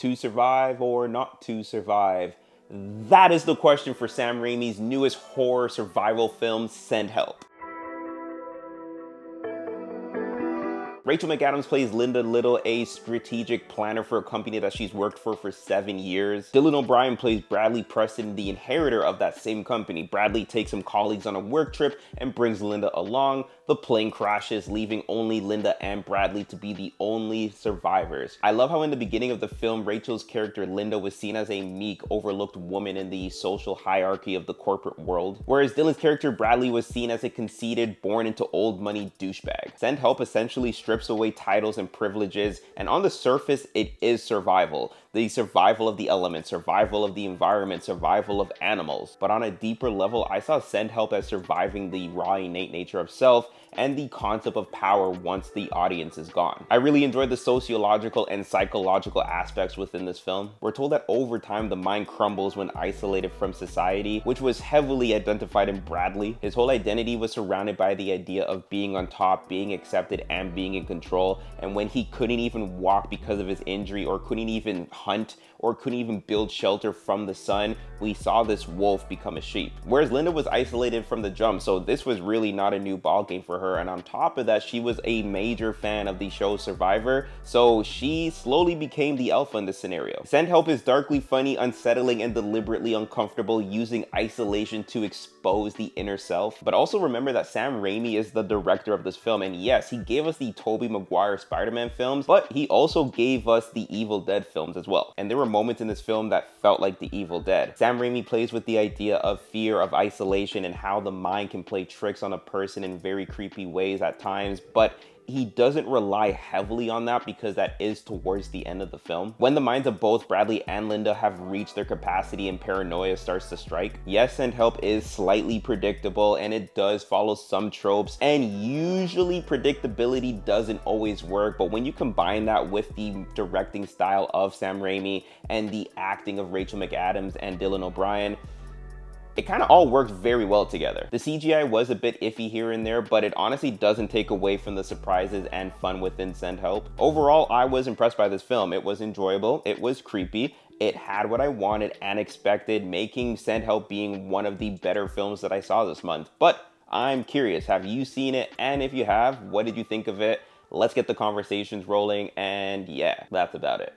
To survive or not to survive? That is the question for Sam Raimi's newest horror survival film, Send Help. Rachel McAdams plays Linda Little, a strategic planner for a company that she's worked for 7 years. Dylan O'Brien plays Bradley Preston, the inheritor of that same company. Bradley takes some colleagues on a work trip and brings Linda along. The plane crashes, leaving only Linda and Bradley to be the only survivors. I love how in the beginning of the film, Rachel's character Linda was seen as a meek, overlooked woman in the social hierarchy of the corporate world, whereas Dylan's character Bradley was seen as a conceited, born into old money douchebag. Send Help essentially strips away titles and privileges, and on the surface, it is survival. The survival of the elements, survival of the environment, survival of animals. But on a deeper level, I saw Send Help as surviving the raw innate nature of self and the concept of power once the audience is gone. I really enjoyed the sociological and psychological aspects within this film. We're told that over time, the mind crumbles when isolated from society, which was heavily identified in Bradley. His whole identity was surrounded by the idea of being on top, being accepted, and being in control. And when he couldn't even walk because of his injury, or couldn't even hunt, or couldn't even build shelter from the sun, we saw this wolf become a sheep. Whereas Linda was isolated from the jump, so this was really not a new ballgame for her. And on top of that, she was a major fan of the show Survivor, so she slowly became the alpha in this scenario. Send Help is darkly funny, unsettling, and deliberately uncomfortable, using isolation to expose the inner self. But also remember that Sam Raimi is the director of this film, and yes, he gave us the Tobey Maguire Spider-Man films, but he also gave us the Evil Dead films as well. And there were moments in this film that felt like the Evil Dead. Sam Raimi plays with the idea of fear, of isolation, and how the mind can play tricks on a person in very creepy ways at times, but he doesn't rely heavily on that because that is towards the end of the film. When the minds of both Bradley and Linda have reached their capacity and paranoia starts to strike, yes, Send Help is slightly predictable and it does follow some tropes, and usually predictability doesn't always work, but when you combine that with the directing style of Sam Raimi and the acting of Rachel McAdams and Dylan O'Brien, it kind of all works very well together. The CGI was a bit iffy here and there, but it honestly doesn't take away from the surprises and fun within Send Help. Overall, I was impressed by this film. It was enjoyable, it was creepy, it had what I wanted and expected, making Send Help being one of the better films that I saw this month. But I'm curious, have you seen it? And if you have, what did you think of it? Let's get the conversations rolling, and yeah, that's about it.